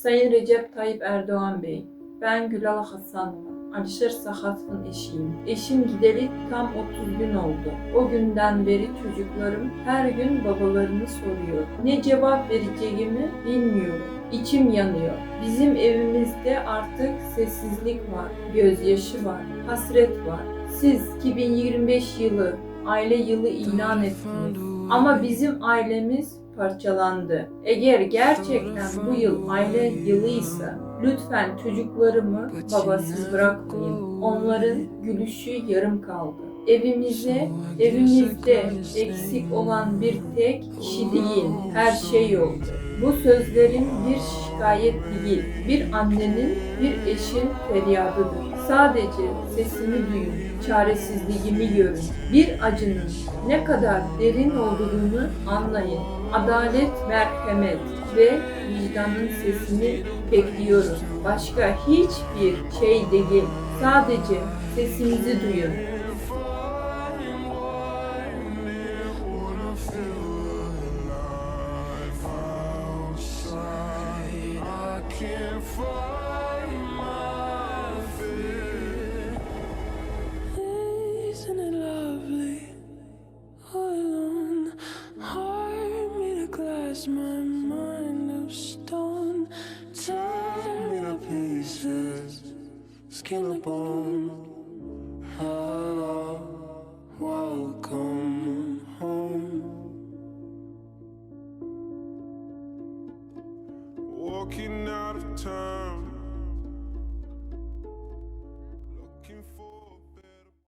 Sayın Recep Tayyip Erdoğan Bey, ben Gülal Hasanlı, Alişer Sahatv'ın eşiyim. Eşim gideli tam 30 gün oldu. O günden beri çocuklarım her gün babalarını soruyor. Ne cevap vereceğimi bilmiyorum. İçim yanıyor. Bizim evimizde artık sessizlik var, gözyaşı var, hasret var. Siz 2025 yılı aile yılı ilan ettiniz. Ama bizim ailemiz parçalandı. Eğer gerçekten bu yıl aile yılıysa lütfen çocuklarımı babasız bırakmayın. Onların gülüşü yarım kaldı. Evimizde eksik olan bir tek kişi değil, her şey oldu. Bu sözlerim bir şikayet değil, bir annenin, bir eşin feryadıdır. Sadece sesimi duyun, çaresizliğimi görün. Bir acının ne kadar derin olduğunu anlayın. Adalet, merhamet ve vicdanın sesini bekliyorum. Başka hiçbir şey değil. Sadece sesimizi duyun. Isn't it lovely? All alone, heart made of glass, my mind of stone. Tear me to pieces, skin and bone. Hello, welcome.